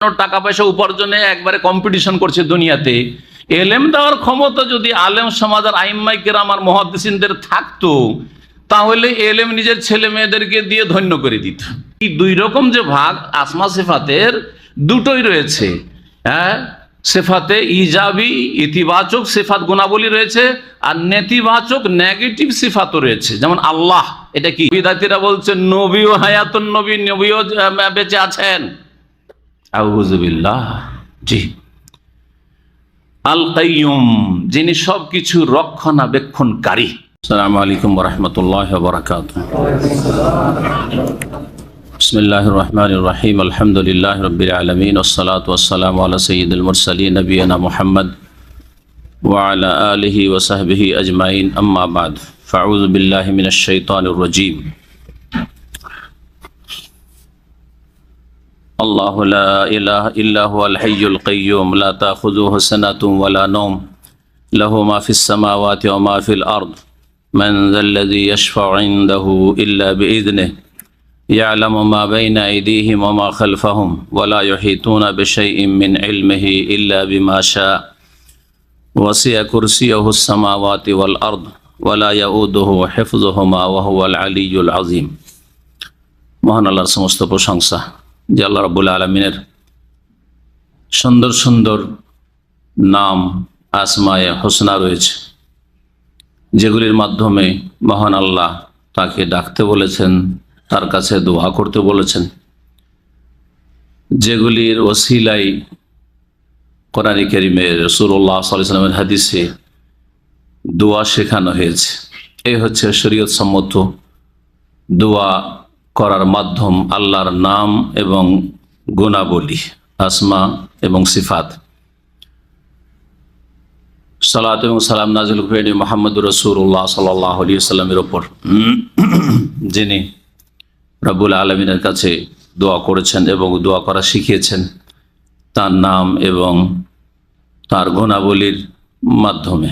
টাকা পয়সা উপার্জনে একবারে কম্পিটিশন করছে দুনিয়াতে। এলেম দেওয়ার ক্ষমতা যদি আলেম সমাজ আর আইম্মাই কেরাম আর মুহাদ্দিসিনদের থাকতো, তাহলে এলেম নিজের ছেলে মেয়েদেরকে দিয়ে ধন্য করে দিত। এই দুই রকম যে ভাগ আসমা সিফাতের, দুটোই রয়েছে। হ্যাঁ, সিফাতে ইজাবি ইতিবাচক সিফাত গুণাবলী রয়েছে, আর নেতিবাচক নেগেটিভ সিফাতও রয়েছে। যেমন আল্লাহ, এটা কি বিদাতিরা বলছে নবীও হায়াতুন, নবীও বেঁচে আছেন। আউযুবিল্লাহ। জি, আল কাইয়ুম, যিনি সবকিছু রক্ষণাবেক্ষণকারী। আসসালামু আলাইকুম ওয়া রাহমাতুল্লাহি ওয়া বারাকাতুহু। বিসমিল্লাহির রহমানির রহিম। আলহামদুলিল্লাহি রাব্বিল আলামিন, ওয়াসসালাতু ওয়াসসালামু আলা সাইয়্যিদিল মুরসালিন নবিয়িনা মুহাম্মদ ওয়া আলা আলিহি ওয়া সাহবিহি আজমাইন, আম্মা বা'দ। ফাআউযু বিল্লাহি মিনাশ শাইতানির রাজীম। আল্লাহু লা ইলাহা ইল্লা হুয়াল হাইয়ুল কাইয়্যুম, লা তাখুযুহু সিনাতুন ওয়া লা নাওম, লাহু মা ফিস সামাওয়াতি ওয়া মা ফিল আরদ, মান যাল্লাযী ইয়াশফা'ু ইনদাহু ইল্লা বিইযনিহি, ইয়া'লামু মা বাইনা আইদিহিম ওয়া মা খালফাহুম, ওয়া লা ইউহীতুনা বিশাইইন মিন ইলমিহি ইল্লা বিমা শা'a, ওয়াসি'a কুরসিয়্যুহুস সামাওয়াতি ওয়াল আরদ, ওয়া লা ইয়াউদুহু হিফযুহুমা ওয়া হুয়াল আলিয়্যুল আযীম। মহান আল্লাহর সমস্ত প্রশংসা, যে আল্লাহ রাব্বুল আলামিনের সুন্দর সুন্দর নাম আসমায়ে হোসনা রয়েছে, যেগুলির মাধ্যমে মহান আল্লাহ তাকে ডাকতে বলেছেন, তার কাছে দোয়া করতে বলেছেন, যেগুলির ওসিলাই কোরআনে কারীমে রাসূলুল্লাহ সাল্লাল্লাহু আলাইহি ওয়াসাল্লামের হাদিসে দোয়া শেখানো হয়েছে। এই হচ্ছে শরীয়ত সম্মত দোয়া করার মাধ্যম, আল্লাহর নাম এবং গুণাবলী, আসমা এবং সিফাত। সালাত এবং সালাম নাযিল করেন মুহাম্মদুর রাসূলুল্লাহ সাল্লাল্লাহু আলাইহি ওয়াসাল্লামের উপর, যিনি রব্বুল আলামিনের কাছে দোয়া করেছেন এবং দোয়া করা শিখিয়েছেন তার নাম এবং তার গুণাবলীর মাধ্যমে।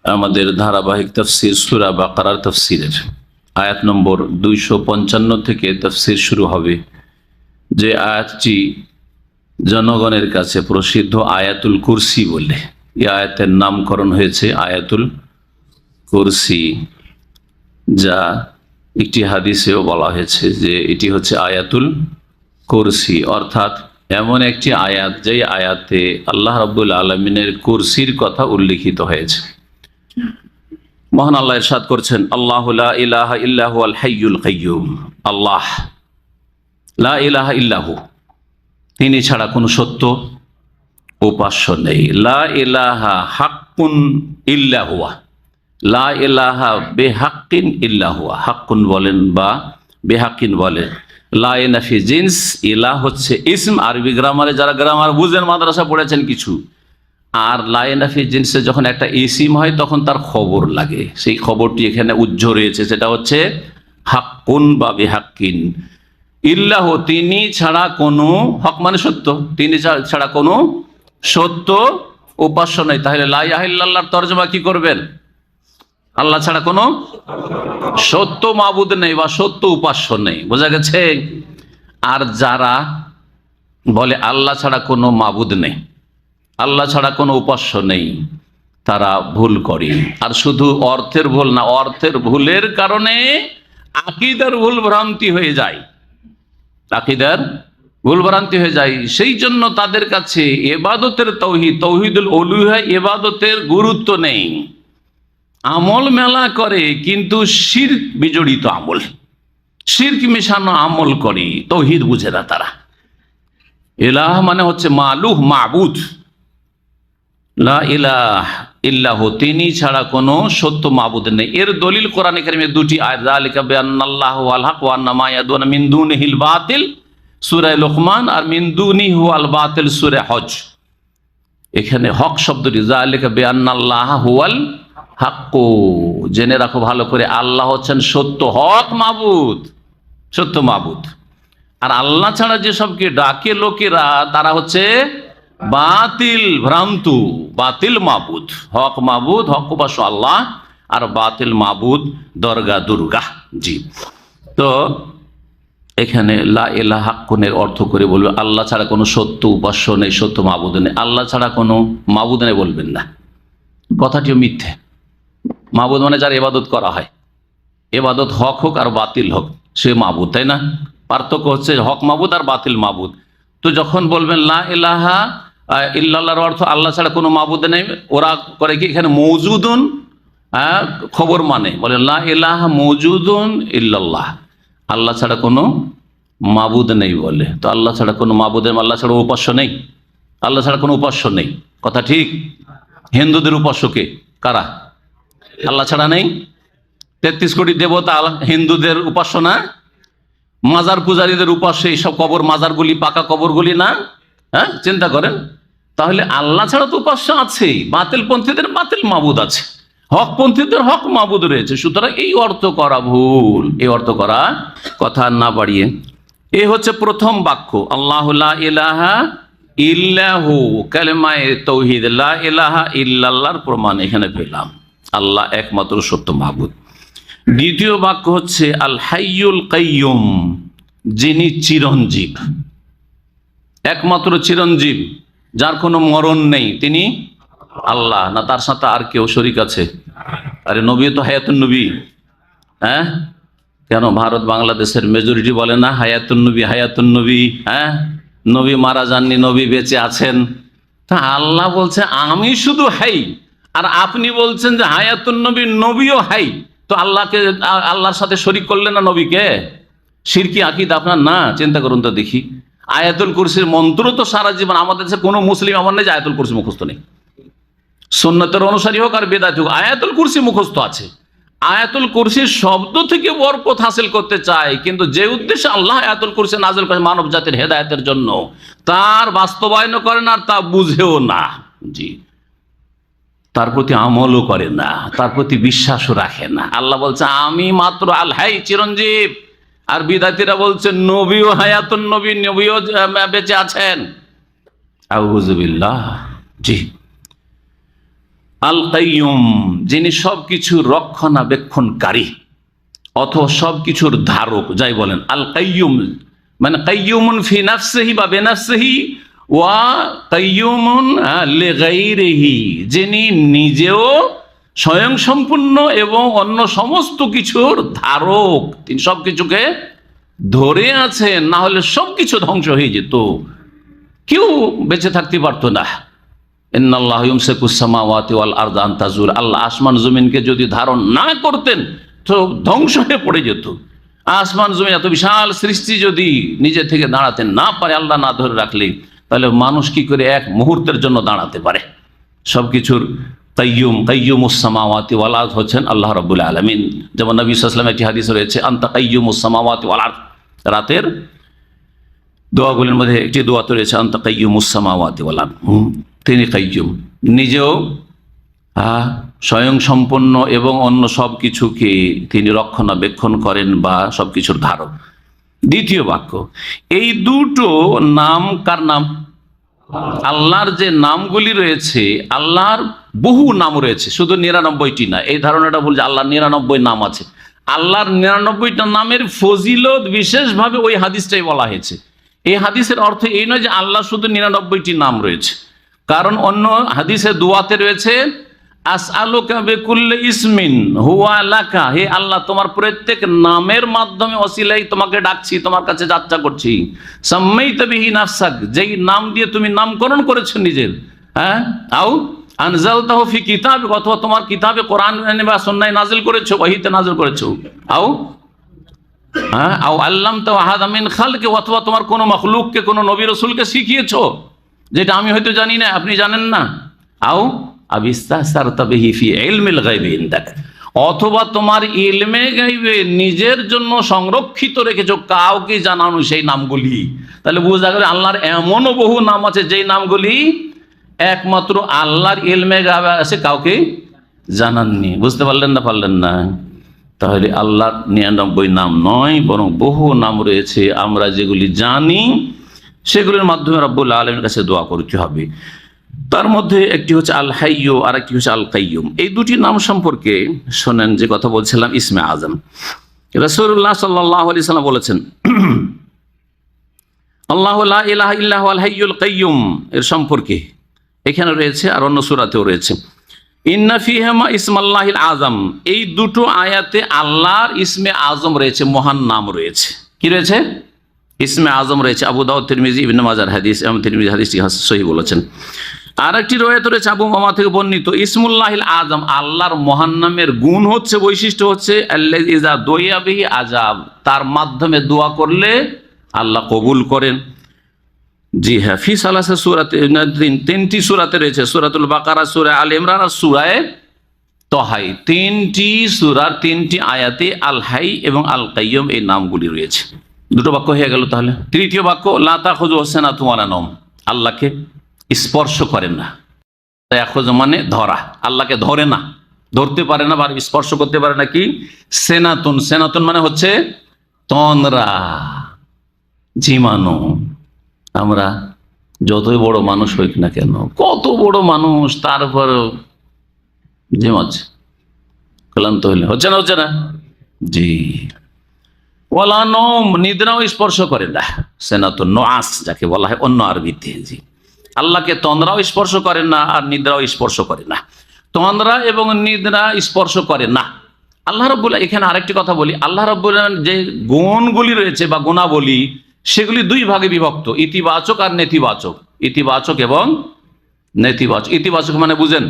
আমাদের ধারাবাহিক তাফসীর সূরা বাকারার তাফসীরের আয়াত নম্বর 255 থেকে তাফসীর শুরু হবে। যে আয়াতটি জনগণের কাছে প্রসিদ্ধ আয়াতুল কুরসি বলে, এই আয়াতের নামকরণ হয়েছে আয়াতুল কুরসি, যা একটি হাদিসেও বলা হয়েছে যে এটি হচ্ছে আয়াতুল কুরসি, অর্থাৎ এমন একটি আয়াত যেই আয়াতে আল্লাহ রাব্বুল আলামিনের কুরসির কথা উল্লেখিত হয়েছে। মহান আল্লাহ ইরশাদ করছেন, আল্লাহু লা ইলাহা ইল্লা হুয়াল হাইয়ুল কাইয়্যুম। আল্লাহ লা ইলাহা ইল্লাহু, তিনি ছাড়া কোনো সত্য উপাস্য নেই। লা ইলাহা হাক্কুন ইল্লা হুয়া, লা ইলাহা বেহাক্কিন ইল্লা হুয়া। হাক্কুন বলেন বা বেহাক্কিন বলেন। লা নাফি জিন্স, ইলাহ হচ্ছে ইসম। আরবি গ্রামারে যারা গ্রামার বুঝেন, মাদ্রাসা পড়েছেন কিছু, আর লাইনাফি জিন্সে যখন একটা ইসিম হয় তখন তার খবর লাগে, সেই খবরটি এখানে উজ্জ্ব রয়েছে, সেটা হচ্ছে হাক্কুন বা বিহাক্কিন। ইল্লাহ, তিনি ছাড়া কোনো, হক মানে সত্য, তিনি ছাড়া কোনো সত্য উপাস্য নেই। তাহলে লা ইলাহা ইল্লাল্লাহর তরজমা কি করবেন? আল্লাহ ছাড়া কোনো সত্য মাবুদ নেই বা সত্য উপাস্য নেই। বোঝা গেছে? আর যারা বলে আল্লাহ ছাড়া কোনো মাবুদ নেই, আল্লাহ ছাড়া কোনো উপাস্য নেই, তারা ভুল করে। আর শুধু অর্থের ভুল না, অর্থের ভুলের কারণে আকীদার ভুল ভ্রান্তি হয়ে যায়, আকীদার ভুল ভ্রান্তি হয়ে যায়। সেই জন্য তাদের কাছে ইবাদতের তৌহিদুল উলুহিয়া, ইবাদতের গুরুত্ব নেই। আমল মেলা করে কিন্তু শিরক বিজড়িত আমল, শিরক মেশানো আমল করে, তৌহিদ বুঝে না তারা। ইলাহ মানে হচ্ছে মালুহ, মাবুদ। লা ইলাহা ইল্লাহু, তিনি ছাড়া কোনো সত্য মাবুদ নেই। এর দলিল কোরআনে কারীমে দুটি আয়াত, যালিকা বিআন্নাল্লাহু ওয়াল হক ওয়া আন্না মা ইয়াদুনা মিন দুনিহিল বাতিল, সূরা লুকমান, আর মিন দুনিহি ওয়াল বাতিল সূরা হজ। এখানে হক শব্দটি, যালিকা বিআন্নাল্লাহু হুয়াল হক, জেনে রাখো ভালো করে, আল্লাহ হচ্ছেন সত্য, হক মাবুদ, সত্য মাবুদ। আর আল্লাহ ছাড়া যেসবকে ডাকে লোকেরা, তারা হচ্ছে বাতিল, ভ্রান্তু, বাতিল মাবুদ। হক মাবুদ, হক উপাস্য আল্লাহ, আর বাতিল মাবুদ দরগা দুর্গা। জি, তো এখানে লা ইলাহা হাক্কুনের অর্থ করে বলবে আল্লাহ ছাড়া কোনো সত্য উপাস্য নেই, সত্য মাবুদ নেই, আল্লাহ ছাড়া কোনো মাবুদ নেই বলবেন না, কথাটিও মিথ্যে। মাবুদ মানে যার ইবাদত করা হয়, ইবাদত হক হোক আর বাতিল হোক, সে মাবুদ, তাই না? পার্থক্য হচ্ছে হক মাবুদ আর বাতিল মাবুদ। তো যখন বলবেন লা ইলাহা ইল্লাল্লাহর অর্থ আল্লাহ ছাড়া কোনো মাবুদ নেই, ওরা করে কি এখানে মওজুদুন খবর মানে বলে লা ইলাহা মওজুদুন ইল্লাল্লাহ, আল্লাহ ছাড়া কোনো মাবুদ নেই বলে। তো আল্লাহ ছাড়া কোনো মাবুদের, আল্লাহ ছাড়া উপাস্য নেই, আল্লাহ ছাড়া কোনো উপাস্য নেই, কথা ঠিক? হিন্দুদের উপাস্যকে কারা? আল্লাহ ছাড়া নেই। 33 কোটি দেবতা হিন্দুদের উপাস্য না? মাজার পূজারীদের উপাস্য এইসব কবর, মাজারগুলি পাকা কবরগুলি না? হ্যাঁ, চিন্তা করেন। তাহলে আল্লাহ ছাড়া তো উপাস্য আছেই, বাতিল পন্থীদের বাতিল মাবুদ আছে, হক পন্থীদের হক মাবুদ রয়েছে। সুতরাং এই অর্থ করা ভুল, এই অর্থ করা, কথা না বাড়িয়ে এই হচ্ছে প্রথম বাক্য, আল্লাহু লা ইলাহা ইল্লাহু, কালেমায়ে তাওহীদ, লা ইলাহা ইল্লাল্লাহর প্রমাণ এখানে পেলাম, আল্লাহ একমাত্র সত্য মাবুদ। দ্বিতীয় বাক্য হচ্ছে আল হাইয়ুল কাইয়ুম, যিনি চিরঞ্জীব, একমাত্র চিরঞ্জীব, যার কোনো মরণ নেই, তিনি আল্লাহ। না তার সাথে আর কেউ শরীক আছে? আরে নবী তো হায়াতুন নবী। হ্যাঁ, কেন ভারত বাংলাদেশের মেজরিটি বলে না হায়াতুন নবী, হায়াতুন নবী? হ্যাঁ, নবী মারা যাননি, নবী বেঁচে আছেন। তা আল্লাহ বলছে আমি শুধু হাই, আর আপনি বলছেন যে হায়াতুন নবী, নবীও হাই। তো আল্লাহকে, আল্লাহর সাথে শরীক করলেন না নবীকে? শিরকি আকীদা আপনার না? চিন্তা করুন তো দেখি। আয়াতুল কুরসির মন্ত্র তো সারা জীবন আমাদের দেশে কোনো মুসলিম আমার নেই যে আয়াতুল কুরসি মুখস্থ নেই। সুন্নতের অনুসারী হোক আর বেদাতি হোক, আয়াতুল কুরসি মুখস্থ আছে। আয়াতুল কুরসির শব্দ থেকে বরকত হাসিল করতে চায়, কিন্তু যে উদ্দেশ্যে আল্লাহ আয়াতুল কুরসি নাযিল করেন মানব জাতির হেদায়েতের জন্য, তার বাস্তবায়ন করেন আর তা বুঝেও না, জি, তার প্রতি আমলও করে না, তার প্রতি বিশ্বাসও রাখে না। আল্লাহ বলছে আমি মাত্র আল হাই, চিরঞ্জীব। আর বিদাতিরা বলছে নবীও হায়াতুন নবী, নবীও বেঁচে আছেন। আউযুবিল্লাহ। জি, আল কাইয়ুম, যিনি সবকিছুর রক্ষণাবেক্ষণকারী অথবা সবকিছুর ধারক, যাই বলেন। আল কাইয়ুম মানে কাইয়ুমুন ফি নাফসিহি বা বিনাফসিহি ওয়া কাইয়ুমুন লিগাইরিহি, যিনি নিজেও স্বয়ং সম্পূর্ণ এবং অন্য সমস্ত কিছুর ধারক। তিনি সবকিছুকে ধরে আছেন, না হলে সবকিছু ধ্বংস হয়ে যেত, কেউ বেঁচে থাকতে পারতো না। ইন্নাল্লাহা ইউমসিকুস সামাওয়াতি ওয়াল আরদা আন তাজুল, আল্লাহ আসমান জমিনকে যদি ধারণ না করতেন তো ধ্বংস হয়ে পড়ে যেত। আসমান জমিন এত বিশাল সৃষ্টি যদি নিজে থেকে দাঁড়াতে না পারে, আল্লাহ না ধরে রাখলে, তাহলে মানুষ কি করে এক মুহূর্তের জন্য দাঁড়াতে পারে? সবকিছুর কাইয়ুম, কাইয়ুমুস সামাওয়াতি ওয়াল আরদ হচ্ছেন আল্লাহ রাব্বুল আলামিন। যেমন নবী সাল্লাল্লাহু আলাইহি ওয়াসাল্লাম একটি হাদিস রয়েছে আনতা কাইয়ুমুস সামাওয়াতি ওয়াল আরদ, রাতের দোয়াগুলির মধ্যে একটি দোয়া তো রয়েছে আনতা কাইয়ুমুস সামাওয়াতি ওয়াল আরদ। তিনি কাইয়ুম, নিজেও স্বয়ং সম্পন্ন এবং অন্য সব কিছুকে তিনি রক্ষণাবেক্ষণ করেন বা সবকিছুর ধারক। দ্বিতীয় বাক্য, এই দুটো নাম কার নাম? আল্লাহর যে নামগুলি রয়েছে, আল্লাহর বহু নাম রয়েছে, শুধু 99টি না। এই ধারণাটা ভুল যে আল্লাহর 99 নাম আছে। আল্লাহর 99টা নামের ফজিলত বিশেষভাবে ওই হাদিসটাই বলা হয়েছে। এই হাদিসের অর্থ এই নয় যে আল্লাহ শুধু 99টি নাম রয়েছে, কারণ অন্য হাদিসে দোয়াতে রয়েছে আসআলুকা বিকুল্লি ইসমিন হুয়া লাকা, হে আল্লাহ তোমার প্রত্যেক নামের মাধ্যমে ওসিলাই তোমাকে ডাকছি, তোমার কাছে যাত্রা করছি। সাম্মাইতা বিহি নাফসাক, যেই নাম দিয়ে তুমি নামকরণ করেছো নিজের, হ্যাঁ, আও আনজালতাহু ফি কিতাবিক, অথবা তোমার কিতাবে কোরআন বা সুন্নাহে নাযিল করেছো, ওহীতে নাযিল করেছো। আও হ্যাঁ, আও আল্লামতাহু আহাদা মিন খালকি, অথবা তোমার কোনো মাখলুককে, কোনো নবী রাসূলকে শিখিয়েছো, যেটা আমি হয়তো জানি না, আপনি জানেন না। আও আবিস্তাসারতা বিহি ফি ইলমিল গায়বি ইনদাক, অথবা তোমার ইলমে গায়বে নিজের জন্য সংরক্ষিত রেখেছো, কাউকে জানানো সেই নামগুলি। তাহলে বোঝা গেল আল্লাহর এমনও বহু নাম আছে যেই নামগুলি একমাত্র আল্লাহর ইলমে গায়বে আছে, কাউকে জানাননি। বুঝতে পারলেন না? পারলেন না? তাহলে আল্লাহর 99 নাম নয়, বরং বহু নাম রয়েছে, আমরা যেগুলি জানি সেগুলির মাধ্যমে রব্বুল আলামিনের কাছে দোয়া করতে হবে। তার মধ্যে একটি হচ্ছে আল হাইয়্যু আর একটি হচ্ছে আল কাইয়ুম। এই দুটি নাম সম্পর্কে শোনেন যে কথা বলছিলাম, ইসমে আজম। রাসূলুল্লাহ সাল্লাল্লাহু আলাইহি সাল্লাম বলেছেন, আল্লাহু লা ইলাহা ইল্লা হুয়াল হাইয়ুল কাইয়্যুম এর সম্পর্কে এখানে রয়েছে, আর অন্য সূরাতেও রয়েছে। ইন্না ফিহিমা ইসমাল্লাহিল আযম, এই দুটো আয়াতে আল্লাহর ইসমে আজম রয়েছে, মহান নাম রয়েছে। কি রয়েছে? ইসমে আজম রয়েছে। আবু দাউদ, তিরমিজি, ইবনে মাজার হাদিস, এবং তিরমিজি হাদিসটি সহিহ বলেছেন। আর একটি রওয়ায়াত রয়েছে আবু মামা থেকে বর্ণিত, ইসমুল্লাহিল আজম, আল্লাহর মহান নামের গুণ হচ্ছে, বৈশিষ্ট্য হচ্ছে আল্লাযী ইযা দুইয়া বিহি আজাব, তার মাধ্যমে দোয়া করলে আল্লাহ কবুল করেন। জি হ্যাঁ, ফি সালাসা সূরাতে, তিনটি সূরাতে রয়েছে, সূরাতুল বাকারা, সূরা আল ইমরান আর সূরা তহাই। তিনটি সূরার তিনটি আয়াতে আল হাই এবং আল কাইয়্যুম এই নামগুলি রয়েছে। দুটো বাক্য হয়ে গেল। তাহলে তৃতীয় বাক্য, লা তাখুযুহু সিনাতুন ওয়ালা নাওম, আল্লাহকে স্পর্শ করেন না। তাখুযু মানে ধরা, আল্লাহকে ধরে না, ধরতে পারে না বা স্পর্শ করতে পারে না। কি সেনাতুন? সেনাতুন মানে হচ্ছে তন্দ্রা, জীবাণু। আমরা যতই বড় মানুষ হইক না কেন, কত বড় মানুষ, তারপর জিমাচ্ছে, ক্লান্ত হইলে হচ্ছে না, হচ্ছে না। জি, ওয়ালা নওম, নিদ্রাও স্পর্শ করে না। সেনাতুন নোয়াস যাকে বলা হয় অন্য আরবিতে। জি, আল্লাহকে তন্দ্রাও স্পর্শ করে না আর নিদ্রাও স্পর্শ করে না। তন্দ্রা এবং নিদ্রা স্পর্শ করে না। আল্লাহ রাব্বুল, এখানে আরেকটি কথা বলি, আল্লাহ রাব্বুল যে গুণগুলি রয়েছে বা গুণাবলী, সেগুলি দুই ভাগে বিভক্ত, ইতিবাচক আর নেতিবাচক। ইতিবাচক এবং নেতিবাচক। ইতিবাচক মানে বুঝেন?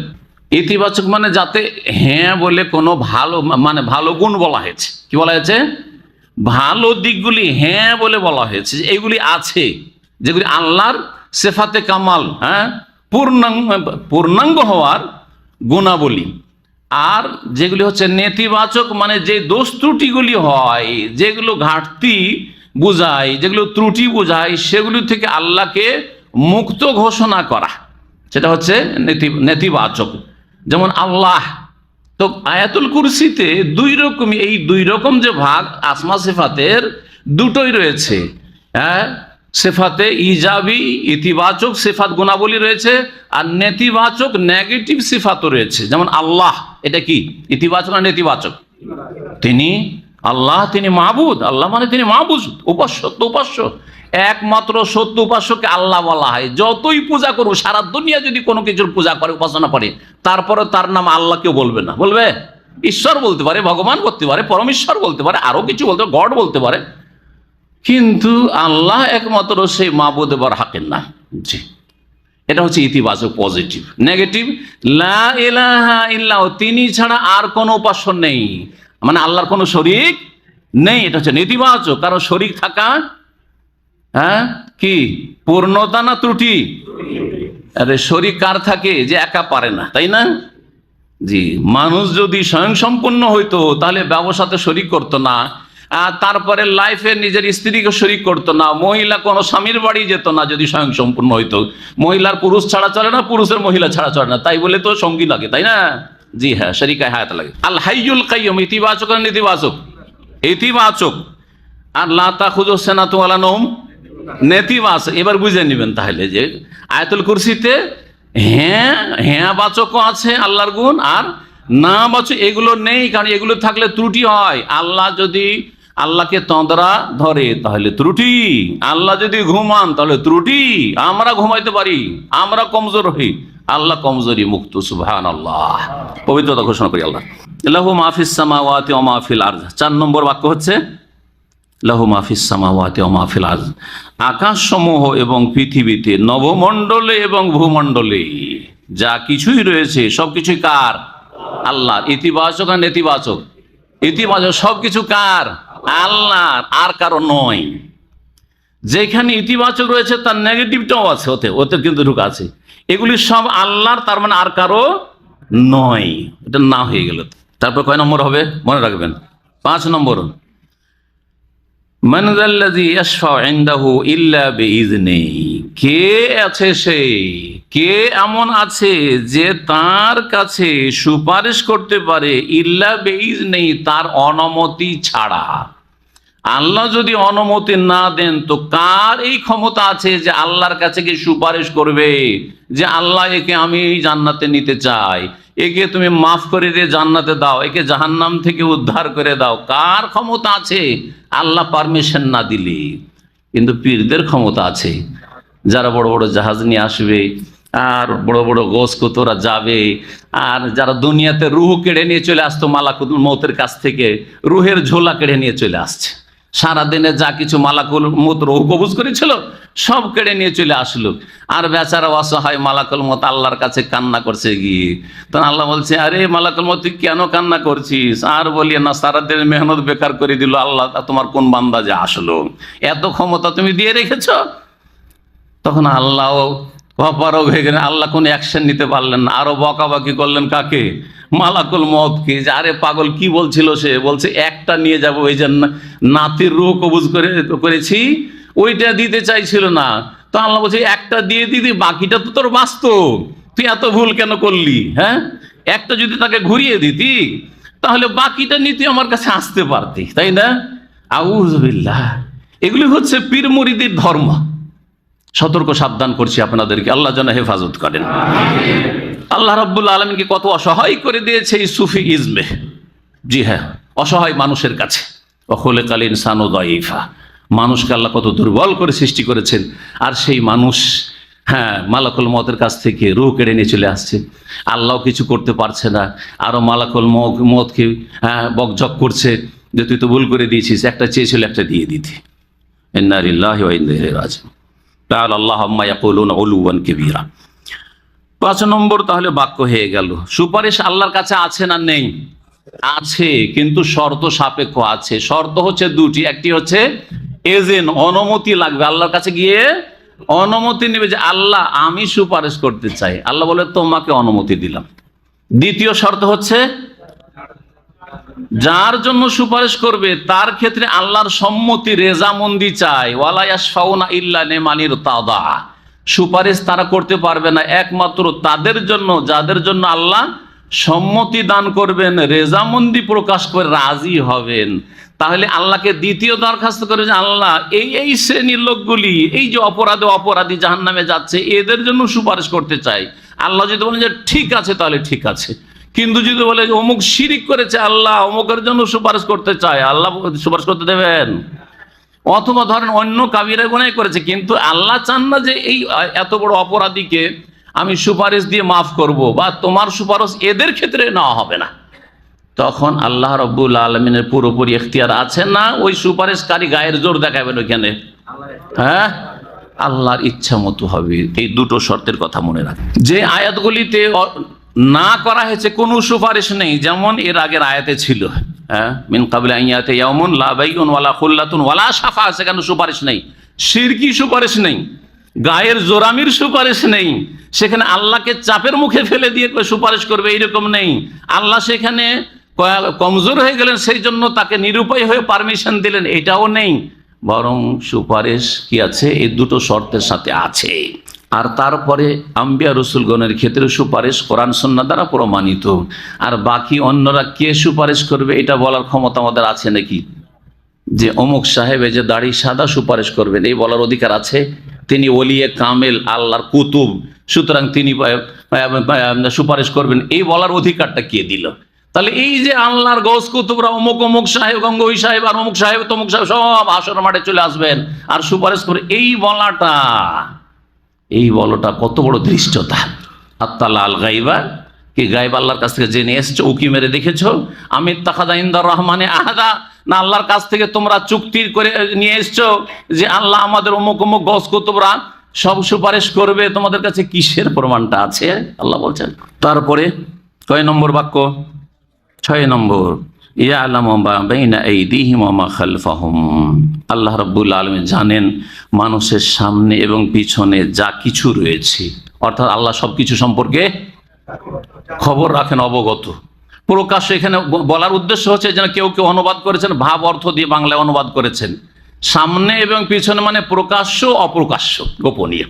ইতিবাচক মানে যাতে হ্যাঁ বলে কোনো ভালো, মানে ভালো গুণ বলা হয়েছে। কি বলা হয়েছে? ভালো দিকগুলি হ্যাঁ বলে বলা হয়েছে, এগুলি আছে, যেগুলি আল্লাহর সিফাতে কামাল, হ্যাঁ, পূর্ণাঙ্গ হওয়ার গুণাবলী। আর যেগুলি হচ্ছে নেতিবাচক, মানে যে দোষ ত্রুটিগুলি হয়, যেগুলো ঘাটতি বুঝায়, যেগুলো ত্রুটি বুঝায়, সেগুলি থেকে আল্লাহকে মুক্ত ঘোষণা করা, সেটা হচ্ছে নেতিবাচক। যেমন আল্লাহ, তো আয়াতুল কুরসিতে দুই রকম, এই দুই রকম যে ভাগ আসমা সিফাতের দুটোই রয়েছে। হ্যাঁ, সিফাতে ইজাবি ইতিবাচক সিফাত গুণাবলী রয়েছে, আর নেতিবাচক নেগেটিভ সিফাতও রয়েছে। যেমন আল্লাহ, এটা কি ইতিবাচক না নেতিবাচক? তিনি আল্লাহ, তিনি মাহবুদ। আল্লাহ মানে তিনি মাহবুদ, উপাস্য, উপাস্য, একমাত্র সত্য উপাস্যকে আল্লাহ বলা হয়। যতই পূজা করবো, সারা দুনিয়া যদি কোনো কিছুর পূজা করে, উপাসনা করে, তারপরে তার নাম আল্লাহ কেউ বলবে না। বলবে? ঈশ্বর বলতে পারে, ভগবান করতে পারে, পরমেশ্বর বলতে পারে, আরো কিছু বলতে পারে, গড বলতে পারে, কিন্তু আল্লাহ একমাত্র সেই মাহবুদ এবার হাকের নাম। জি, এটা হচ্ছে ইতিবাচক, পজিটিভ। নেগেটিভ, লা ইলাহা ইল্লাহু, তিনি ছাড়া আর কোনো উপাস্য নেই, মানে আল্লাহর কোনো শরীক নেই। এটা হচ্ছে নেতিবাচক। কারণ শরীক থাকা, হ্যাঁ, কি পূর্ণতা না ত্রুটি? আরে শরীক কার থাকে? যে একা পারে না, তাই না? জি, মানুষ যদি স্বয়ং সম্পূর্ণ হইতো তাহলে ব্যবসাতে শরীক করতো না, আর তারপরে লাইফে নিজের স্ত্রীকে শরীক করতো না, মহিলা কোনো স্বামীর বাড়ি যেত না যদি স্বয়ং সম্পূর্ণ হইতো। মহিলার পুরুষ ছাড়া চলে না, পুরুষের মহিলা ছাড়া চলে না, তাই বলে তো সঙ্গী লাগে, তাই না? জি হ্যাঁ, শরীকায়ে হায়াত লাগে। আল হাইয়ুল কাইয়্যুম, ইতিবাচক আর নেতিবাচক? ইতিবাচক। আর লা তাখুযুহু সিনাতুন ওয়ালা নাওম, নেতিবাচক। এবার বুঝে নেবেন তাহলে যে আয়াতুল কুরসিতে হ্যাঁ, হ্যাঁ বাচকও আছে আল্লাহর গুণ, আর না বাচক এগুলো নেই। কারণ এগুলো থাকলে ত্রুটি হয়। আল্লাহ যদি আল্লাহকে তন্দ্রা ধরে তাহলে ত্রুটি, আল্লাহ যদি ঘুমান তাহলে ত্রুটি। আমরা ঘুমাইতে পারি, আমরা কমজোর হই, আল্লাহ কমজোরি মুক্ত। সুবহানাল্লাহ, পবিত্রতা ঘোষণা করি আল্লাহ। লাহু মা ফিস সামাওয়াতি ওয়া মা ফিল আরদ। 4 নম্বর বাক্য হচ্ছে লাহু মা ফিস সামাওয়াতি ওয়া মা ফিল আরদ, আকাশসমূহ এবং পৃথিবীতে, নবমণ্ডলে এবং ভূমণ্ডলে যা কিছুই রয়েছে সবকিছুই কার? আল্লাহর। ইতিবাচক আর নেতিবাচক? ইতিবাচক। সবকিছু কার? আল্লাহর, আর কারো নয়। যেখানে ইতিবাচক রয়েছে তার নেগেটিভটাও আছে, ওতে কিন্তু ঢুক আছে। এগুলি সব আল্লাহর, তার মানে আর কারো নয়। এটা না হয়ে গেল। তারপর কয় নম্বর হবে মনে রাখবেন? 5 নম্বর, মান যাল্লাযী ইয়াশফাউ ইনদাহু ইল্লা বিইযনিহি, কে আছে সে, কে এমন আছে যে তার কাছে সুপারিশ করতে পারে ইল্লা বিইযনিহি, তার অনুমতি ছাড়া। আল্লাহ যদি অনুমতি না দেন তো কার এই ক্ষমতা আছে যে আল্লাহর কাছে গিয়ে সুপারিশ করবে যে আল্লাহ একে আমি জান্নাতে নিতে চাই, একে তুমি মাফ করে দিয়ে জান্নাতে দাও, একে জাহান্নাম থেকে উদ্ধার করে দাও। কার ক্ষমতা আছে? আল্লাহ পারমিশন না দিলে। কিন্তু পীরদের ক্ষমতা আছে। যারা বড় বড় জাহাজ নিয়ে আসবে, আর বড় বড় গোস কুতরা যাবে, আর যারা দুনিয়াতে রুহ কেড়ে নিয়ে চলে আসতো মালাকুল মৌতের কাছ থেকে, রুহের ঝোলা কেড়ে নিয়ে চলে আসছে। সারাদিনে যা কিছু মালাকুল মত রুহ কবুজ করেছিল সব কেড়ে নিয়ে চলে আসলো। আর বেচারা অসহায় মালাকুল মত আল্লাহর কাছে কান্না করছে গিয়ে। তখন আল্লাহ বলছে, আরে মালাকুল মত তুই কেন কান্না করছিস? আর বলিয়ে না, সারাদিন মেহনত বেকার করে দিল আল্লাহ, তোমার কোন বান্দা যে আসলো, এত ক্ষমতা তুমি দিয়ে রেখেছ। তখন আল্লাহ অপারগ হয়ে গেলেন, আল্লাহ কোনো অ্যাকশন নিতে পারলেন না। আরো বকাবাকি করলেন কাকে? মালাকুল মউতকে। যে আরে পাগল, কি বলছিল সে? বলছে একটা নিয়ে যাবো, ওই যে নাতির রূহ কবুজ করেছি ওইটা দিতে চাইছিল না। তো আল্লাহ বলছে, একটা দিয়ে দিদি, বাকিটা তো তোর বাস্তব, তুই এত ভুল কেন করলি? হ্যাঁ, একটা যদি তাকে ঘুরিয়ে দিতি তাহলে বাকিটা নিতে আমার কাছে আসতে পারতি, তাই না? আউযুবিল্লাহ। এগুলি হচ্ছে পীর মুরিদের ধর্ম। সতর্ক সাবধান করছি আপনাদেরকে, আল্লাহ যেন হেফাজত করেন। আল্লাহ রাব্বুল আলামিনকে কত অসহায় করে দিয়েছে এই সুফি ইজমে। জি হ্যাঁ, অসহায় মানুষের কাছে। ওয়াখুলিকাল ইনসানু দাঈফা। মানুষকে আল্লাহ কত দুর্বল করে সৃষ্টি করেছেন। আর সেই মানুষ, হ্যাঁ, মালাকুল মউতের কাছ থেকে রূহ কেড়ে নিয়ে চলে আসছে। আল্লাহ কিছু করতে পারছে না। আরো মালাকুল মউতকে বকঝক করছে যে তুই তো ভুল করে দিয়েছিস, একটা চেয়েছিল একটা দিয়ে দিতে। ইন্না লিল্লাহি ওয়া ইন্না ইলাইহি রাজিউন। আল্লাহুম্মা ইয়াকুলুনা উলুওয়ান কাবীরা। 5 নম্বর তাহলে বাক্য হয়ে গেল। সুপারিশ আল্লাহর কাছে আছে না নেই? আছে, কিন্তু শর্ত সাপেক্ষ আছে। শর্ত হচ্ছে দুটি। একটি হচ্ছে এজেন্ট, অনুমতি লাগবে। আল্লাহর কাছে গিয়ে অনুমতি নেবে যে আল্লাহ আমি সুপারিশ করতে চাই। আল্লাহ বলে তোমাকে অনুমতি দিলাম। দ্বিতীয় শর্ত হচ্ছে যার জন্য সুপারিশ করবে তার ক্ষেত্রে আল্লাহর সম্মতি, রেজামন্দি চাই। ওয়ালা ইয়াশফাউনা ইল্লা লিমান ইরতাদা। সুপারিশ তারা করতে পারবে না একমাত্র তাদের জন্য যাদের জন্য আল্লাহ সম্মতি দান করবেন, রেজামন্দি প্রকাশ করে রাজি হবেন। তাহলে আল্লাহকে দ্বিতীয় দরখাস্ত করে যে আল্লাহ এই এই শ্রেণীর লোকগুলি, এই যে অপরাধী জাহান্নামে যাচ্ছে, এদের জন্য সুপারিশ করতে চাই। আল্লাহ যদি বলেন যে ঠিক আছে, তাহলে ঠিক আছে। কিন্তু যদি বলে অমুক শিরিক করেছে, আল্লাহ অমুকের জন্য সুপারিশ করতে চায়, আল্লাহ সুপারিশ করতে দেবেন? অথবা ধরেন অন্য কাবিরা গুনাহ করেছে, কিন্তু আল্লাহ চান না যে এই এত বড় অপরাধীকে আমি সুপারিশ দিয়ে মাফ করব, বা তোমার সুপারিশ এদের ক্ষেত্রে নেওয়া হবে না। তখন আল্লাহ রাব্বুল আলামিনের পুরোপুরি এখতিয়ার আছে না ওই সুপারিশকারী গায়ের জোর দেখাবেন ওইখানে? হ্যাঁ, আল্লাহর ইচ্ছা মতো হবে। এই দুটো শর্তের কথা মনে রাখবেন। যে আয়াতগুলিতে না করা হয়েছে কোনো সুপারিশ নেই, যেমন এর আগের আয়াতে ছিল, হ্যাঁ, মিন ক্বাবলি আন ইয়াতিয়া ইয়াউমুন লা বাইউন ওয়ালা খুল্লাতুন ওয়ালা শাফা, সেখানে সুপারিশ নেই। শিরকি সুপারিশ নেই, গায়ের জোরামির সুপারিশ নেই। সেখানে আল্লাহকে চাপের মুখে ফেলে দিয়ে সুপারিশ করবে এইরকম নেই। আল্লাহ সেখানে কমজোর হয়ে গেলেন, সেই জন্য তাকে নিরুপায় হয়ে পারমিশন দিলেন, এটাও নেই। বরং সুপারিশ কি আছে? এই দুটো শর্তের সাথে আছে। আর তারপরে আম্বিয়া রসুলগণের ক্ষেত্রে সুপারিশ কোরআন সুন্নাহ দ্বারা প্রমাণিত। আর বাকি অন্যরা কে সুপারিশ করবে এটা বলার ক্ষমতা আমাদের আছে নাকি? যে অমুক সাহেব এই যে দাড়ি সাদা সুপারিশ করবেন, এই বলার অধিকার আছে? তিনি ওলিয়ে কামেল, আল্লাহর কুতুব, সুতরাং তিনি সুপারিশ করবেন, এই বলার অধিকারটা কে দিল? তাহলে এই যে আল্লাহর গৌস কুতুবরা অমুক অমুক সাহেব, গঙ্গোই সাহেব আর অমুক সাহেব তমুক সাহেব সব আসর মাঠে চলে আসবেন আর সুপারিশ করে, এই বলাটা কত বড় ধৃষ্টতা। আত্তালা আল গাইবা, কি গায়েব আল্লাহর কাছ থেকে জেনে এসছো, উকি মেরে দেখেছো? আমি তাখাদা ইনদার রহমানে আহাদা, না আল্লাহর কাছ থেকে তোমরা চুক্তি করে নিয়ে এসছো যে আল্লাহ আমাদের অমুক অমুক গস কুতুবরা সব সুপারিশ করবে? তোমাদের কাছে কিসের প্রমাণটা আছে? আল্লাহ বলছেন। তারপরে কয় নম্বর বাক্য? 6 নম্বর, ইয়ালামু মা বাইনা আইদিহিম ওয়া মা খালফাহুম। আল্লাহ রাব্বুল আলামিন জানেন মানুষের সামনে এবং পিছনে যা কিছু রয়েছে, অর্থাৎ আল্লাহ সবকিছু সম্পর্কে খবর রাখেন, অবগত। প্রকাশ্য এখানে বলার উদ্দেশ্য হচ্ছে যেন কেউ কেউ অনুবাদ করেছেন ভাব অর্থ দিয়ে বাংলায় অনুবাদ করেছেন। সামনে এবং পিছনে মানে প্রকাশ্য, অপ্রকাশ্য, গোপনীয়।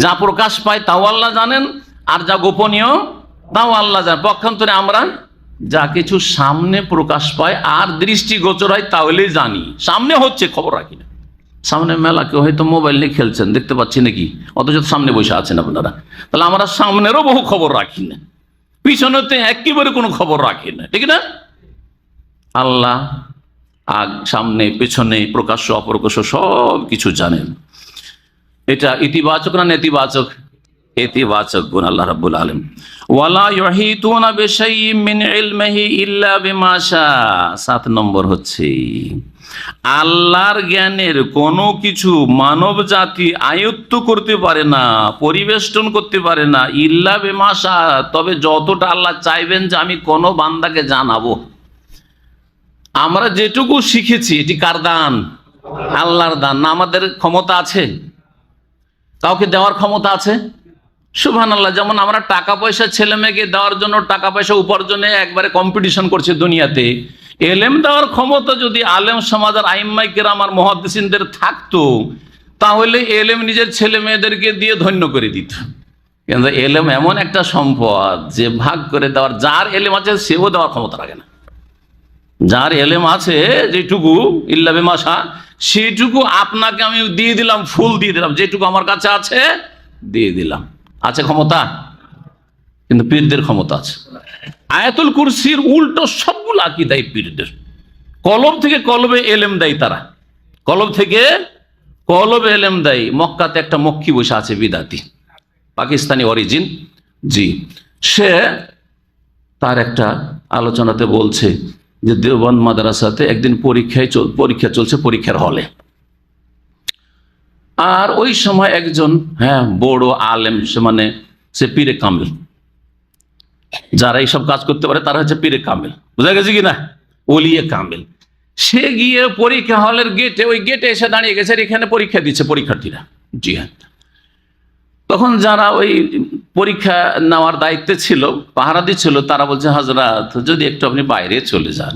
যা প্রকাশ পায় তাও আল্লাহ জানেন, আর যা গোপনীয় তাও আল্লাহ জানেন। পক্ষান্তরে আমরা যা কিছু সামনে প্রকাশ পায় আর দৃষ্টিগোচর হয় তাহলেই জানি, সামনে হচ্ছে খবর রাখি না। সামনে মেলা, কেউ হয়তো মোবাইল নিয়ে খেলছেন, দেখতে পাচ্ছি নাকি, অথচ সামনে বসে আছেন আপনারা। তাহলে আমরা সামনেরও বহু খবর রাখি না, পিছনেতে একেবারে কোনো খবর রাখে না, ঠিক না? আল্লাহ সামনে পেছনে প্রকাশ্য অপ্রকাশ্য সব কিছু জানেন। এটা ইতিবাচক না নেতিবাচক? ইতিবাচক গুণ আল্লাহ রাব্বুল আলামিন। ওয়ালা ইউহিতুনা বিশাইইম মিন ইলমিহি ইল্লা বিমা শা। 7 নম্বর হচ্ছে আল্লাহর জ্ঞানের কোনো কিছু মানব জাতি আয়ত্ত করতে পারে না, পরিবেষ্টন করতে পারে না, ইল্লা বিমা শা, তবে যতটা আল্লাহ চাইবেন যে আমি কোন বান্দাকে জানাবো। আমরা যেটুকু শিখেছি এটি কার দান? আল্লাহর দান। না আমাদের ক্ষমতা আছে? কাউকে দেওয়ার ক্ষমতা আছে? সুবহানাল্লাহ। যেমন আমরা টাকা পয়সা ছেলে মেয়েকে দেওয়ার জন্য টাকা পয়সা উপার্জনে একবারে কম্পিটিশন করছে দুনিয়াতে, এলেম দেওয়ার ক্ষমতা যদি আলেম সমাজের আইম্মায়ে কেরাম আর মুহাদ্দিসিনদের থাকতো, তাহলে এলেম নিজের ছেলে মেয়েদেরকে দিয়ে ধন্য করে দিত। কিন্তু এলেম এমন একটা সম্পদ যে ভাগ করে দেওয়ার, যার এলেম আছে সেও দেওয়ার ক্ষমতা রাখে না। যার এলেম আছে যেটুকু ইল্লা বিমা শা, সেটুকু আপনাকে আমি দিয়ে দিলাম, ফুল দিয়ে দিলাম, যেটুকু আমার কাছে আছে দিয়ে দিলাম। আছে ক্ষমতা? কিন্তু পীরদের ক্ষমতা আছে। আয়াতুল কুরসির উল্টো সবগুলো আকীদাই পীরদের। কলব থেকে কলবে এলেম দেয় তারা, কলব থেকে কলবে এলেম দেয়। মক্কাতে একটা মক্কি বসে আছে বিদাতি, পাকিস্তানি অরিজিন, জি, সে তার একটা আলোচনাতে বলছে যে দেওবন্দ মাদ্রাসাতে একদিন পরীক্ষা চলছে, পরীক্ষার হলে। আর ওই সময় একজন বড় আলেম, সে পীরে কামিল, যারা এইসব কাজ করতে পারে তারা হচ্ছে পীরে কামিল, বুঝা গেছে কিনা, ওলিয়ে কামিল। সে গিয়ে পরীক্ষা হলের গেটে, ওই গেটে এসে দাঁড়িয়ে গেছে, এখানে পরীক্ষা দিচ্ছে পরীক্ষার্থীরা। জি হ্যাঁ। তখন যারা ওই পরীক্ষা নেওয়ার দায়িত্বে ছিল, পাহারা দিচ্ছিল, তারা বলছে হযরত যদি একটু আপনি বাইরে চলে যান,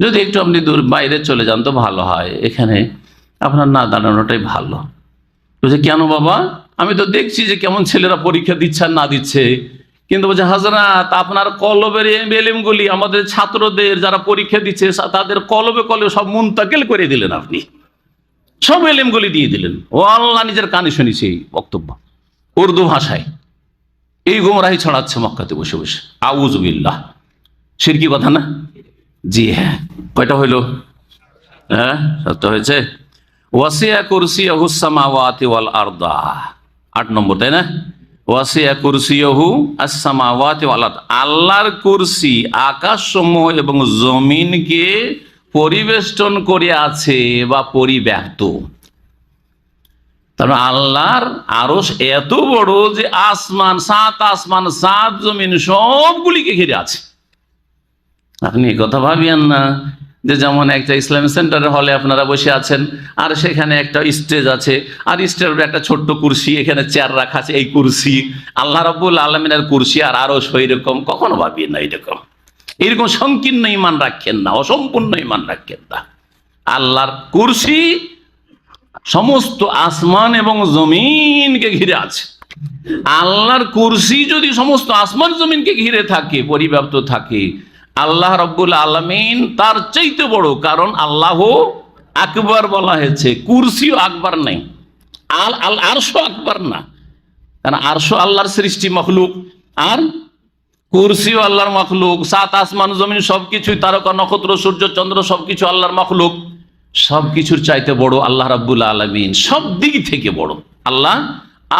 যদি একটু আপনি দূর বাইরে চলে যান তো ভালো হয়, এখানে আপনার না দাঁড়ানোটাই ভালো। বলছে কেন বাবা? আমি তো দেখছি যে কেমন ছেলেরা পরীক্ষা দিচ্ছে আর না দিচ্ছে। কিন্তু বলছে হযরত আপনার কলবের এলেমগুলি আমাদের ছাত্রদের যারা পরীক্ষা দিচ্ছে তাদের কলবে কলবে সব মুনতাকিল করে দিলেন, আপনি সব এলেমগুলি দিয়ে দিলেন। ও আল্লাহ নিজের কানে শুনেছি এই বক্তব্য উর্দু ভাষায়। এই গোমরাহি ছড়াচ্ছে মক্কাতে বসে বসে। আউযু বিল্লাহ। শিরকি কথা না? জি হ্যাঁ। কয়টা হইল? হ্যাঁ, সত্য হয়েছে। ওয়াসিয়া কুরসিয়াহুস সামাওয়াতি ওয়াল আরদা, 8 নম্বর, তাই না? ওয়াসিয়া কুরসিয়াহু আস-সামাওয়াতি ওয়াল আরদ, আল্লাহর কুরসি আকাশসমূহ এবং জমিনকে পরিবেষ্টন করে আছে বা পরিব্যাপ্ত। তারপর আল্লাহর আরশ এত বড় যে আসমান, 7 আসমান 7 জমিন সবগুলিকে ঘিরে আছে। আপনি এই কথা ভাবিয়েন না যে যেমন একটা ইসলামিক সেন্টারের হলে আপনারা বসে আছেন, আর সেখানে একটা স্টেজ আছে, আর স্টেজের একটা ছোট্ট কুরসি, এখানে চেয়ার রাখা আছে, এই কুরসি আল্লাহ রাব্বুল আলামিনের কুরসি আর আরশ এরকম। কখনো ভাবিয়েন না এরকম সংকীর্ণ ঈমান রাখেন না, অসম্পূর্ণ ঈমান রাখেন না। আল্লাহর কুরসি সমস্ত আসমান এবং জমিনকে ঘিরে আছে। আল্লাহর কুরসি যদি সমস্ত আসমান জমিনকে ঘিরে থাকে, পরিব্যাপ্ত থাকে, আল্লাহ রাব্বুল আলামিন তার চাইতে বড়, কারণ আল্লাহ আকবার বলা হয়েছে, কুরসিও আকবার নেই, আরশও আকবার না, কারণ আরশও আল্লাহর সৃষ্টি মখলুক, আর কুরসিও আল্লাহর মখলুক। 7 আসমান জমিন সবকিছুই, তারকা নক্ষত্র সূর্য চন্দ্র সবকিছু আল্লাহর মখলুক। সবকিছুর চাইতে বড় আল্লাহ রাব্বুল আলামিন, সব দিক থেকে বড়। আল্লাহ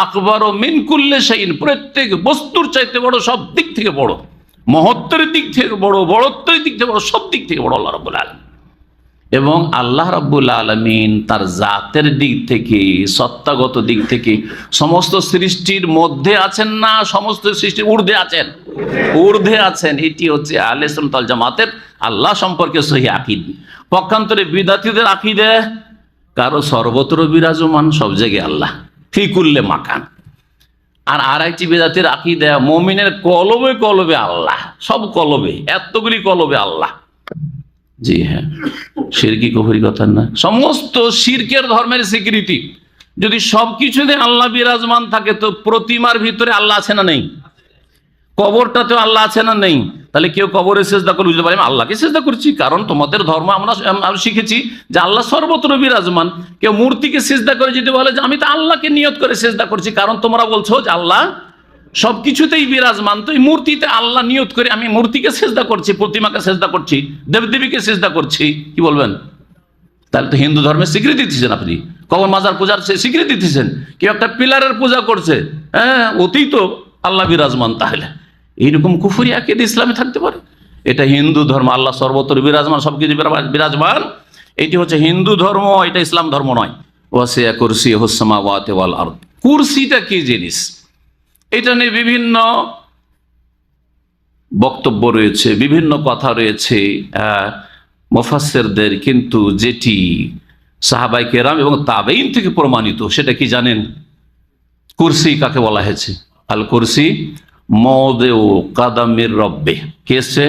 আকবার ও মিন কুল্লি শাইইন, প্রত্যেক বস্তুর চাইতে বড়, সব দিক থেকে বড়, মহত্বের দিক থেকে বড়, বড়ত্বের দিক থেকে বড়, সব দিক থেকে বড় আল্লাহ রাব্বুল আলামিন। এবং আল্লাহ রাব্বুল আলামিন তার জাতের দিক থেকে, সত্তাগত দিক থেকে সমস্ত সৃষ্টির মধ্যে আছেন না, সমস্ত সৃষ্টির ঊর্ধ্বে আছেন, ঊর্ধ্বে আছেন। এটি হচ্ছে আহলে সুন্নাত ওয়াল জামাতের আল্লাহ সম্পর্কে সহিহ আকীদা। পক্ষান্তরে বিদআতীদের আকীদা কারো সর্বত্র বিরাজমান, সব জায়গায় আল্লাহ, ফি কুল্লি মাকান। আর আরেকটি বিদআতের আকীদা মুমিনের কলবে কলবে আল্লাহ, সব কলবে, এতগুলি কলবে আল্লাহ। জি হ্যাঁ, শিরকি কুফরি কথা না। সমস্ত শিরকের ধর্মের স্বীকৃতি। যদি সবকিছুতে আল্লাহ বিরাজমান থাকে, তো প্রতিমার ভিতরে আল্লাহ আছে না নেই? কবরটাতেও আল্লাহ আছে না নেই? তাহলে কেউ কবরে সিজদা করে বুঝতে পারে আমি আল্লাহকে সিজদা করছি, কারণ তোমাদের ধর্ম আমরা শিখেছি যে আল্লাহ সর্বত্র বিরাজমান। কেউ মূর্তিকে সিজদা করে যদি বলে যে আমি তো আল্লাহকে নিয়ত করে সিজদা করছি, কারণ তোমরা বলছো যে আল্লাহ সবকিছুতেই বিরাজমান। তো এই মূর্তিতে আল্লাহ নিয়ত করে আমি মূর্তিকে সেজদা করছি, প্রতিমাকে সেজদা করছি, দেবদেবীকে সেজদা করছি, কি বলবেন? তাহলে তো হিন্দু ধর্মের স্বীকৃতি দিচ্ছেন আপনি, কবর মাজার পূজার স্বীকৃতি দিচ্ছেন। কেউ একটা পিলারের পূজা করছে, হ্যাঁ, ওতেই তো আল্লাহ বিরাজমান। তাহলে এইরকম কুফরি আকীদা ইসলামে থাকতে পারে? এটা হিন্দু ধর্ম, আল্লাহ সর্বত্র বিরাজমান, সবকিছু বিরাজমান, এটি হচ্ছে হিন্দু ধর্ম, এটা ইসলাম ধর্ম নয়। ওয়াসিয়া কুরসিয়ুহুস সামাওয়াতি ওয়াল আরদ। কুরসিটা কি জিনিস, এটা নিয়ে বিভিন্ন বক্তব্য রয়েছে, বিভিন্ন কথা রয়েছে মুফাসসিরদের, কিন্তু যেটি সাহাবাই কেরাম এবং তাবেঈন থেকে প্রমাণিত সেটা কি জানেন? কুরসি কাকে বলা হয়েছে? আল কুরসি মওদিউ কাদামির রব্বে, কেসে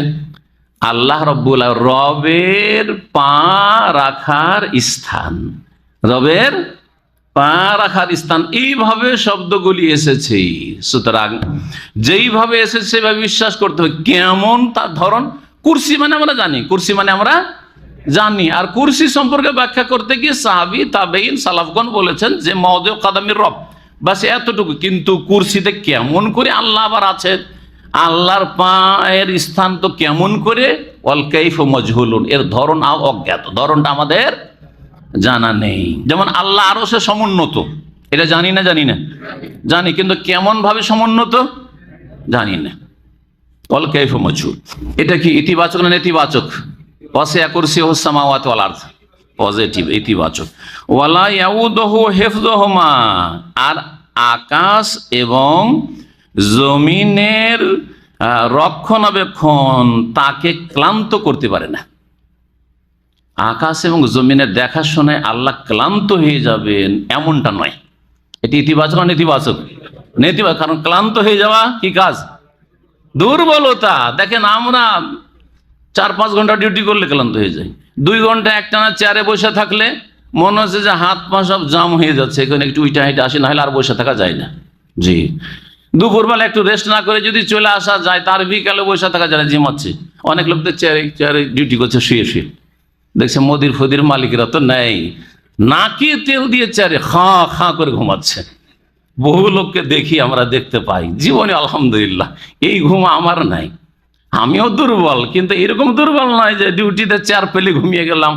আল্লাহ রব্বুল, রবের পা রাখার স্থান, রবের পা রাখার স্থান, এইভাবে শব্দগুলি এসেছে। সুতরাং যেইভাবে এসেছে সেভাবে বিশ্বাস করতে হবে। কেমন তার ধরন? কুরসি মানে আমরা জানি, কুরসি মানে আমরা জানি। আর কুরসি সম্পর্কে ব্যাখ্যা করতে গিয়ে সাহাবী, তাবেঈন, সালাফগণ বলেছেন যে মওদিউ কাদামির রব, বাস এতটুকু। কিন্তু কুরসিতে কেমন করে আল্লাহ আবার আছে, আল্লাহর পায়ের স্থান তো কেমন করে, ওয়াল কাইফু মাজহুলুন, এর ধরন অজ্ঞাত, ধরনটা আমাদের জানা নেই। যেমন আল্লাহ আরশে সমুন্নত, এটা জানি না? জানি না, জানি, কিন্তু কেমন ভাবে সমুন্নত জানি না। ওয়াল কাইফু মাজহুল, এটা কি ইতিবাচক না নেতিবাচক? ওয়াসিয়া কুরসিয়ুহুস সামাওয়াতি ওয়াল আরদ, পজিটিভ, ইতিবাচক। ওয়ালা ইয়াউদুহু হিফযুহুমা, আর আকাশ এবং জমিনের রক্ষণাবেক্ষণ তাকে ক্লান্ত করতে পারে না। আকাশ এবং জমিনের দেখাশোনায় আল্লাহ ক্লান্ত হয়ে যাবেন এমনটা নয়। এটি ইতিবাচক না নেতিবাচক? নেতিবাচক। কারণ ক্লান্ত হয়ে যাওয়া কি কাজ? দুর্বলতা। দেখেন আমরা 4-5 ঘন্টা ডিউটি করলে ক্লান্ত হয়ে যায়, 2 ঘন্টা একটানা চেয়ারে বসে থাকলে মনে হচ্ছে যে হাত পা সব জাম হয়ে যাচ্ছে, এখানে একটু উইটা হেঁটে আসি, না হলে আর বসে থাকা যায় না। জি, দুপুরবেলা একটু রেস্ট না করে যদি চলে আসা যায়, তার বিকালে বসে থাকা যায় না, জিমাচ্ছে। অনেক লোক তো চেয়ারে চেয়ারে ডিউটি করছে শুয়ে শুয়ে, দেখছে মোদির ফদির মালিকরা তো নেই, নাকি তেল দিয়ে চেয়ারে খাঁ খাঁ করে ঘুমাচ্ছে। বহু লোককে দেখি, আমরা দেখতে পাই জীবনে, আলহামদুলিল্লাহ এই ঘুম আমার নাই। আমিও দুর্বল, কিন্তু এরকম দুর্বল নয় যে ডিউটিতে চেয়ার পেলে ঘুমিয়ে গেলাম।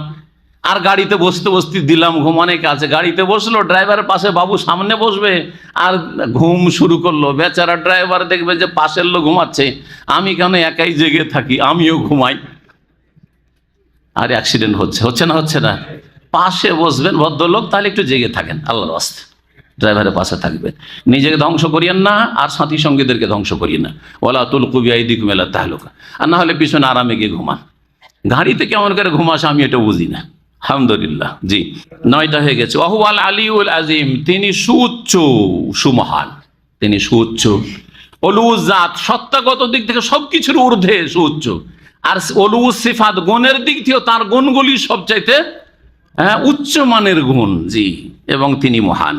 আর গাড়িতে বসতে বসতে দিলাম ঘুম। অনেকে আছে গাড়িতে বসলো, ড্রাইভারের পাশে বাবু সামনে বসবে আর ঘুম শুরু করলো, বেচারা ড্রাইভার দেখবে যে পাশের লোক ঘুমাচ্ছে, আমি কেন একাই জেগে থাকি, আমিও ঘুমাই, আর অ্যাক্সিডেন্ট হচ্ছে না? হচ্ছে না? পাশে বসবেন ভদ্রলোক, তাহলে একটু জেগে থাকেন, আল্লাহর রাস্তায় ড্রাইভারের পাশে থাকবেন, নিজেকে ধ্বংস করিয়েন না, আর সাথী সঙ্গীদেরকে ধ্বংস করিয়েন না। ওয়ালা তুলকু বিআইদিকুম ইলা তাহলুকা। আর না হলে পিছনে আরামে গিয়ে ঘুমান। গাড়িতে কেমন করে ঘুমাস আমি এটা বুঝি না। আলহামদুলিল্লাহ। জি, 9টা হয়ে গেছে। ওয়াহুয়াল আলিউল আযীম, তিনি সুউচ্চ, সুমহান, তিনি সুউচ্চ। অলুজাত, সত্তাগত দিক থেকে সবকিছুর ঊর্ধ্বে সুউচ্চ। আর অলু সিফাত, গুণের দিক থেকেও তার গুণগুলি সবচাইতে উচ্চ মানের গুণ। জি, এবং তিনি মহান।